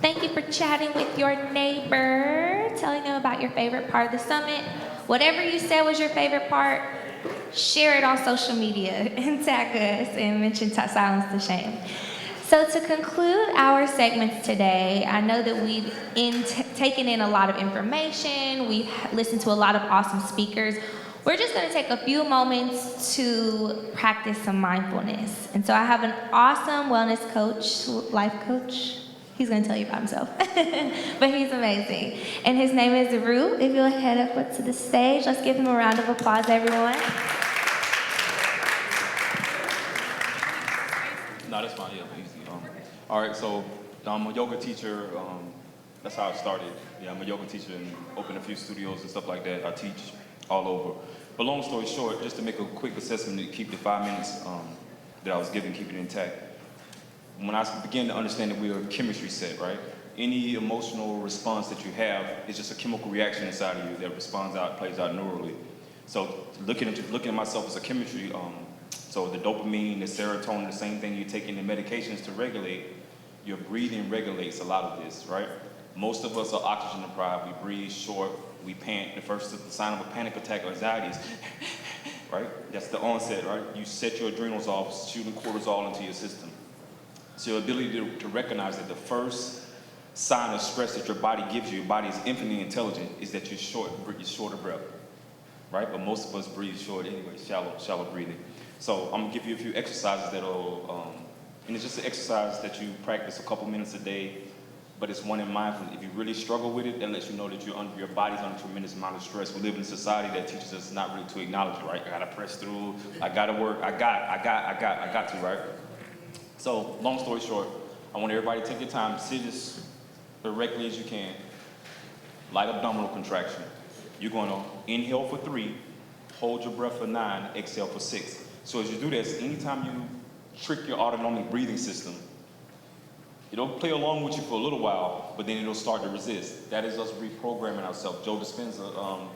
Thank you for chatting with your neighbor, telling them about your favorite part of the summit. Whatever you said was your favorite part, share it on social media and tag us and mention Silence to Shame. So to conclude our segments today, I know that we've taken in a lot of information, we've listened to a lot of awesome speakers. We're just going to take a few moments to practice some mindfulness. And so I have an awesome wellness coach, life coach. He's going to tell you about himself, but he's amazing. And his name is Rue. If you'll head up to the stage, let's give him a round of applause, everyone. No, that's fine. Yeah, easy. All right, so I'm a yoga teacher. That's how it started. Yeah, I'm a yoga teacher and opened a few studios and stuff like that. I teach all over. But long story short, just to make a quick assessment to keep the 5 minutes that I was given, keep it intact. When I began to understand that we are a chemistry set, right? Any emotional response that you have is just a chemical reaction inside of you that responds out, plays out neurally. So looking at myself as a chemistry, so the dopamine, the serotonin, the same thing you take in the medications to regulate, your breathing regulates a lot of this, right? Most of us are oxygen deprived. We breathe short, we pant. The first sign of a panic attack or anxiety is, right? That's the onset, right? You set your adrenals off, shooting cortisol into your system. So your ability to recognize that the first sign of stress that your body gives you, your body is infinitely intelligent, is that you're short of breath, right? But most of us breathe short anyway, shallow breathing. So I'm gonna give you a few exercises that'll, and it's just an exercise that you practice a couple minutes a day, but it's one in mindfulness. If you really struggle with it, that lets you know that your body's under a tremendous amount of stress. We live in a society that teaches us not really to acknowledge it, right? I gotta press through, I gotta work, I got to, right? So, long story short, I want everybody to take your time, sit as directly as you can. Light abdominal contraction. You're gonna inhale for 3, hold your breath for 9, exhale for 6. So as you do this, anytime you trick your autonomic breathing system, it'll play along with you for a little while, but then it'll start to resist. That is us reprogramming ourselves. Joe Dispenza,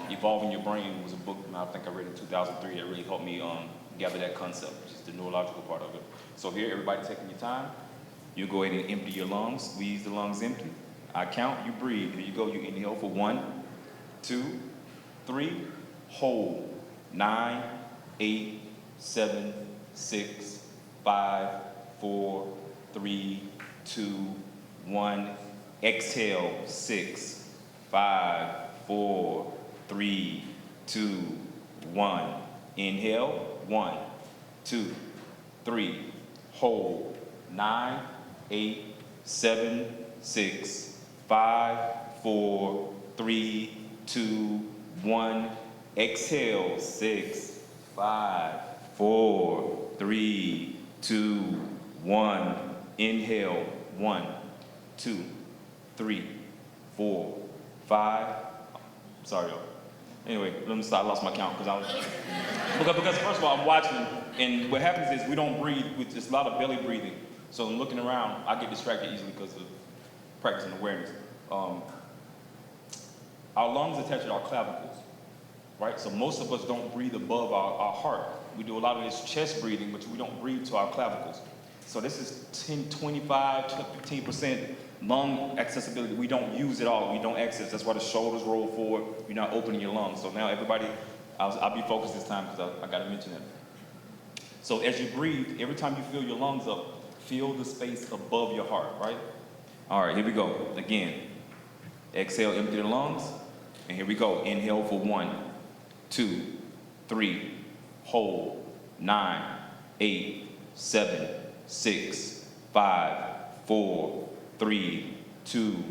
Evolving Your Brain was a book I think I read in 2003 that really helped me gather that concept, which is the neurological part of it. So here, everybody taking your time. You go ahead and empty your lungs, squeeze the lungs empty. I count, you breathe. Here you go, you inhale for 1, 2, 3, hold. 9, 8, 7, 6, 5, 4, 3, 2, 1. Exhale, 6, 5, 4, 3, 2, 1. Inhale, 1, 2, 3. Hold. 9, 8, 7, 6, 5, 4, 3, 2, 1. Exhale, 6, 5, 4, 3, 2, 1. Inhale, 1, 2, 3, 4, 5. Sorry, y'all. Anyway, let me stop. I lost my count because first of all, I'm watching, and what happens is we don't breathe. It's a lot of belly breathing. So I'm looking around. I get distracted easily because of practicing awareness. Our lungs attach to our clavicles, right? So most of us don't breathe above our heart. We do a lot of this chest breathing, but we don't breathe to our clavicles. So this is 10, 25, 15% lung accessibility. We don't use it all. We don't access. That's why the shoulders roll forward. You're not opening your lungs. So now everybody, I'll be focused this time because I got to mention it. So as you breathe, every time you fill your lungs up, feel the space above your heart, right? All right, here we go. Again, exhale, empty the lungs. And here we go. Inhale for 1, 2, 3, hold. 9, 8, 7, 6, 5, 4, 3, 2,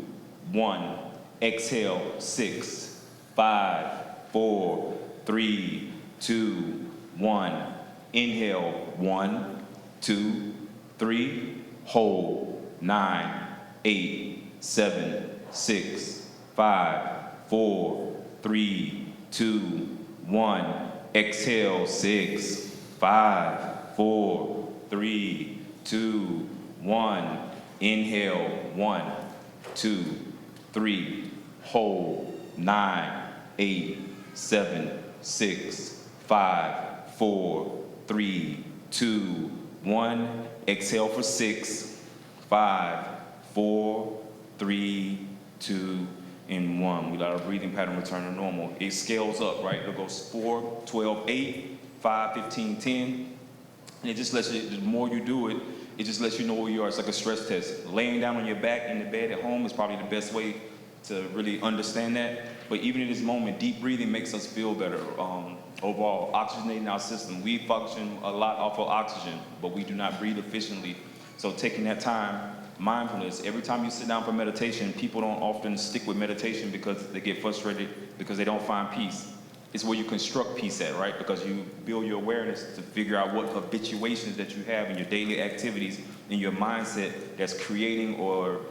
1. Exhale, 6, 5, 4, 3, 2, 1. Inhale, 1, 2, 3. Hold. 9, 8, 7, 6, 5, 4, 3, 2, 1. Exhale, 6, 5, 4, 3, 2, 1. Inhale, 1, 2, 3. Hold. 9, 8, 7, 6, 5, 4, 3, 2, 1. Exhale for 6, 5, 4, 3, 2, and 1. We let our breathing pattern return to normal. It scales up, right? It goes 4, 12, 8, 5, 15, 10. And it just lets you, the more you do it, it just lets you know where you are. It's like a stress test. Laying down on your back in the bed at home is probably the best way to really understand that. But even in this moment, deep breathing makes us feel better. Overall, oxygenating our system. We function a lot off of oxygen, but we do not breathe efficiently. So taking that time, mindfulness, every time you sit down for meditation, people don't often stick with meditation because they get frustrated because they don't find peace. It's where you construct peace at, right? Because you build your awareness to figure out what habituations that you have in your daily activities, in your mindset that's creating or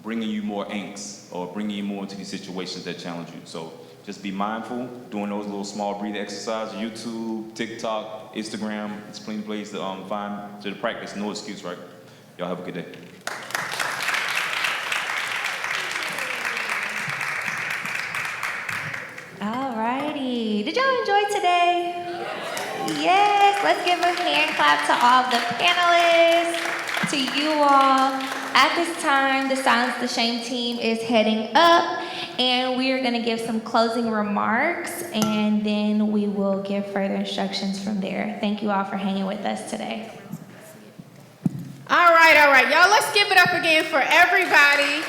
bringing you more angst or bringing you more into these situations that challenge you. So just be mindful, doing those little small breathing exercises, YouTube, TikTok, Instagram, it's plenty of places to find to practice, no excuse, right? Y'all have a good day. Alrighty, did y'all enjoy today? Yes, let's give a hand clap to all the panelists, to you all. At this time, the Silence the Shame team is heading up, and we are going to give some closing remarks, and then we will give further instructions from there. Thank you all for hanging with us today. All right, y'all, let's give it up again for everybody.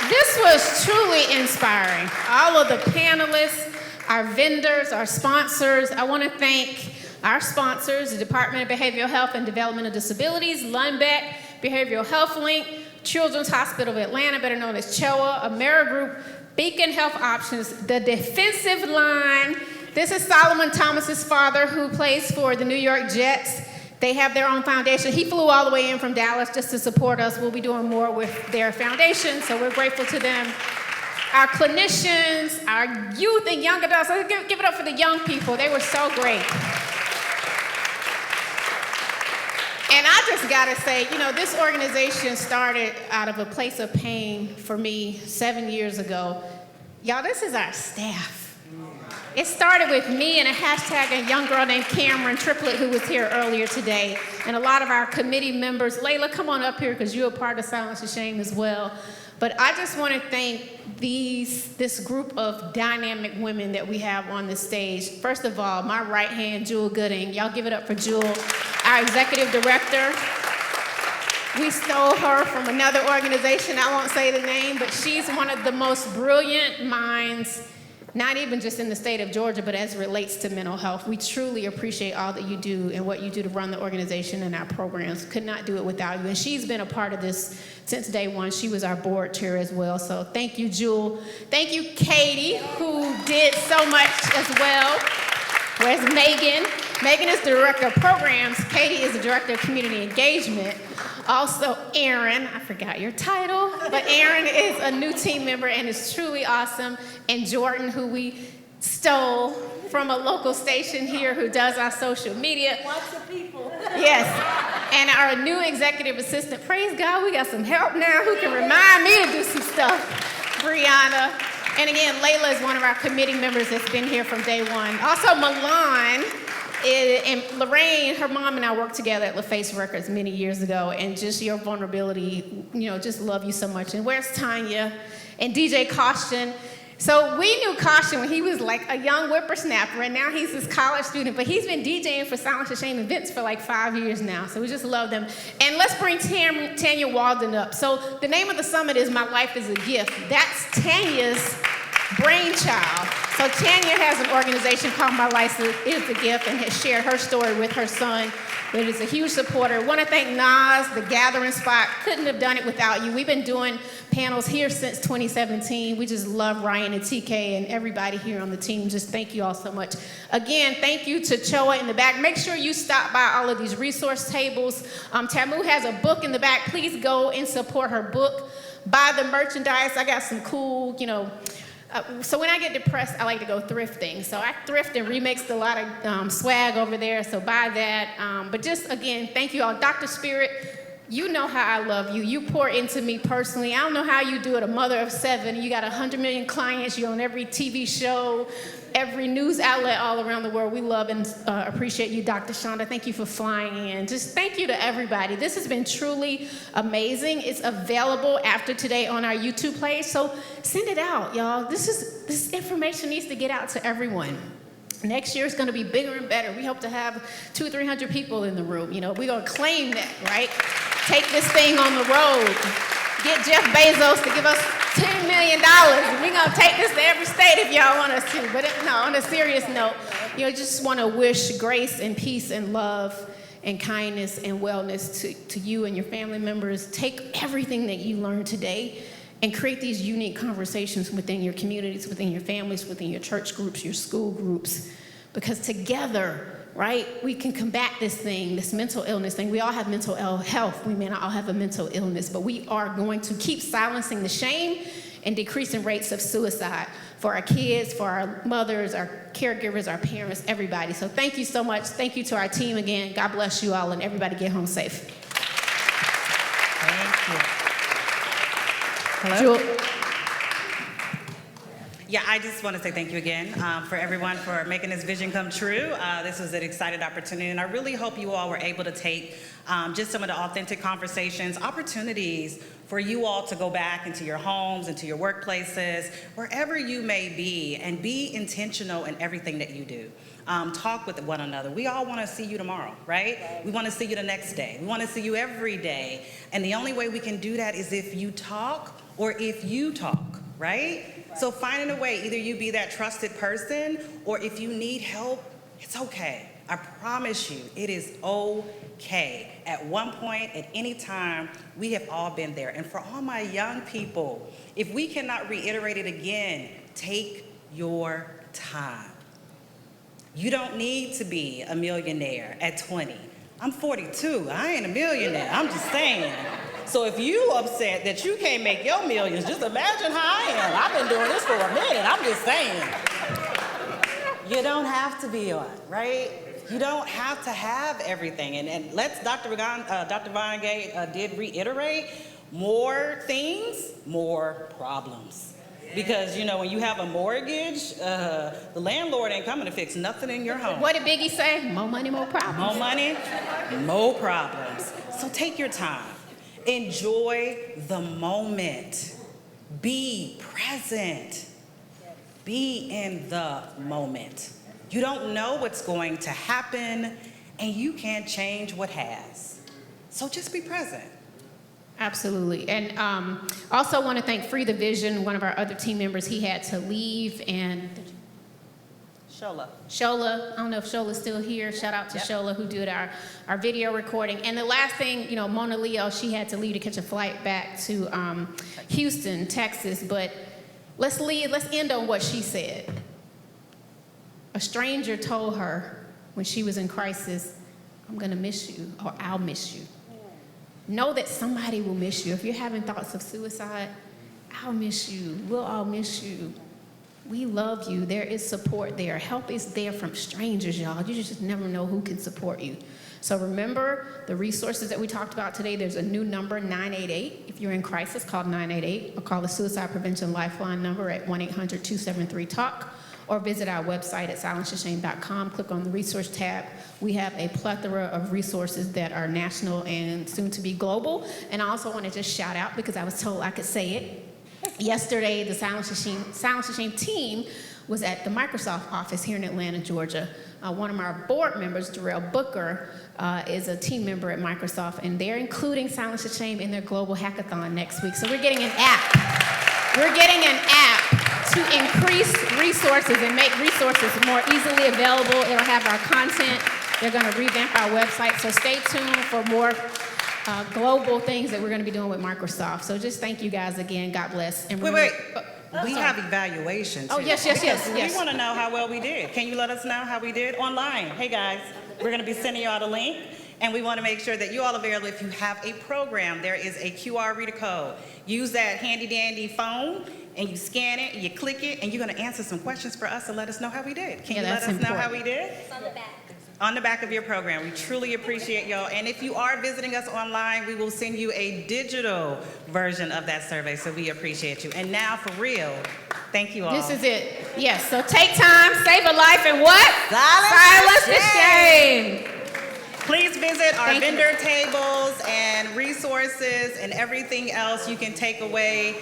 This was truly inspiring. All of the panelists, our vendors, our sponsors. I want to thank our sponsors, the Department of Behavioral Health and Developmental Disabilities, Lundbeck, Behavioral Health Link, Children's Hospital of Atlanta, better known as CHOA, AmeriGroup, Beacon Health Options, the Defensive Line. This is Solomon Thomas's father, who plays for the New York Jets. They have their own foundation. He flew all the way in from Dallas just to support us. We'll be doing more with their foundation, so we're grateful to them. Our clinicians, our youth and young adults. Let's give it up for the young people. They were so great. And I just gotta say, you know, this organization started out of a place of pain for me 7 years ago. Y'all, this is our staff. It started with me and a young girl named Cameron Triplett, who was here earlier today, and a lot of our committee members. Layla, come on up here because you're a part of Silence the Shame as well. But I just want to thank this group of dynamic women that we have on the stage. First of all, my right hand, Jewel Gooding. Y'all give it up for Jewel, our executive director. We stole her from another organization. I won't say the name, but she's one of the most brilliant minds, not even just in the state of Georgia, but as it relates to mental health. We truly appreciate all that you do and what you do to run the organization and our programs. Could not do it without you. And she's been a part of this since day one. She was our board chair as well. So thank you, Jewel. Thank you, Katie, who did so much as well. Where's Megan? Megan is the director of programs. Katie is the director of community engagement. Also, Aaron, I forgot your title, but Aaron is a new team member and is truly awesome. And Jordan, who we stole from a local station here who does our social media. Lots of people. Yes. And our new executive assistant, praise God, we got some help now who can remind me to do some stuff. Brianna. And again, Layla is one of our committee members that's been here from day one. Also, Milan. And Lorraine, her mom and I worked together at LaFace Records many years ago, and just your vulnerability, you know, just love you so much. And where's Tanya? And DJ Caution. So we knew Caution when he was like a young whippersnapper, and now he's this college student, but he's been DJing for Silence the Shame events for like 5 years now, so we just love them. And let's bring Tanya Walden up. So the name of the summit is My Life is a Gift. That's Tanya's brainchild. So Tanya has an organization called My Life is a Gift and has shared her story with her son, but is a huge supporter. I want to thank Nas, the Gathering Spot. Couldn't have done it without you. We've been doing panels here since 2017. We just love Ryan and TK and everybody here on the team. Just thank you all so much. Again, thank you to Choa in the back. Make sure you stop by all of these resource tables. Tamu has a book in the back. Please go and support her book. Buy the merchandise. I got some cool, so when I get depressed, I like to go thrifting. So I thrift and remixed a lot of swag over there, so buy that. But just, again, thank you all. Dr. Spirit, You know how I love you. You pour into me personally. I don't know how you do it, a mother of 7. You got 100 million clients. You're on every TV show, every news outlet all around the world. We love and appreciate you, Dr. Shonda. Thank you for flying in. Just thank you to everybody. This has been truly amazing. It's available after today on our YouTube page, so send it out, y'all. This information needs to get out to everyone. Next year is going to be bigger and better. We hope to have 200 or 300 people in the room. You know, we're going to claim that, right? Take this thing on the road. Get Jeff Bezos to give us $10 million. And we're going to take this to every state if y'all want us to. But no, on a serious note, you know, just want to wish grace and peace and love and kindness and wellness to you and your family members. Take everything that you learned today and create these unique conversations within your communities, within your families, within your church groups, your school groups, because together, right, we can combat this thing, this mental illness thing. We all have mental health. We may not all have a mental illness, but we are going to keep silencing the shame and decreasing rates of suicide for our kids, for our mothers, our caregivers, our parents, everybody. So thank you so much. Thank you to our team again. God bless you all, and everybody get home safe. Thank you. Hello? Jewel. Yeah, I just want to say thank you again for everyone for making this vision come true. This was an exciting opportunity, and I really hope you all were able to take just some of the authentic conversations, opportunities for you all to go back into your homes, into your workplaces, wherever you may be, and be intentional in everything that you do. Talk with one another. We all want to see you tomorrow, right? We want to see you the next day. We want to see you every day. And the only way we can do that is if you talk or if you talk, right? So finding a way, either you be that trusted person, or if you need help, it's okay. I promise you, it is okay. At one point, at any time, we have all been there. And for all my young people, if we cannot reiterate it again, take your time. You don't need to be a millionaire at 20. I'm 42, I ain't a millionaire, I'm just saying. So if you upset that you can't make your millions, just imagine how I am. I've been doing this for a minute, I'm just saying. You don't have to be on, right? You don't have to have everything. And let's, Dr. Vagues did reiterate, more things, more problems. Because, you know, when you have a mortgage, the landlord ain't coming to fix nothing in your home. What did Biggie say? More money, more problems. More money, more problems. So take your time. Enjoy the moment. Be present. Be in the moment. You don't know what's going to happen, and you can't change what has. So just be present. Absolutely. And also want to thank Free the Vision, one of our other team members. He had to leave, and Shola, I don't know if Shola's still here. Shout out to Shola, who did our video recording. And the last thing, you know, Mona Leo, she had to leave to catch a flight back to Houston, Texas. But let's end on what she said. A stranger told her when she was in crisis, I'm going to miss you, or I'll miss you. Know that somebody will miss you. If you're having thoughts of suicide, I'll miss you. We'll all miss you. We love you. There is support there. Help is there from strangers, y'all. You just never know who can support you. So remember the resources that we talked about today. There's a new number, 988. If you're in crisis, call 988, or call the Suicide Prevention Lifeline number at 1-800-273-TALK, or visit our website at silencetheshame.com. Click on the resource tab. We have a plethora of resources that are national and soon to be global. And I also want to just shout out, because I was told I could say it. Yesterday, the Silence the Shame team was at the Microsoft office here in Atlanta, Georgia. One of our board members, Darrell Booker, is a team member at Microsoft, and they're including Silence the Shame in their global hackathon next week. So we're getting an app. We're getting an app to increase resources and make resources more easily available. It'll have our content. They're going to revamp our website. So stay tuned for more global things that we're going to be doing with Microsoft. So just thank you guys again. God bless. And Wait. We have evaluation too. Oh, yes. We want to know how well we did. Can you let us know how we did online? Hey guys, we're going to be sending you out a link, and we want to make sure that you all are available. If you have a program, there is a QR reader code. Use that handy dandy phone, and you scan it, and you click it, and you're going to answer some questions for us and let us know how we did. Can you let us know how we did? It's on the back. on the back of your program. We truly appreciate y'all. And if you are visiting us online, we will send you a digital version of that survey, so we appreciate you. And now, for real, thank you all. This is it. Yes, so take time, save a life, and what? Silence the shame. Please visit our Thank you. vendor tables and resources and everything else you can take away.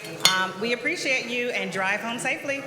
We appreciate you, and drive home safely.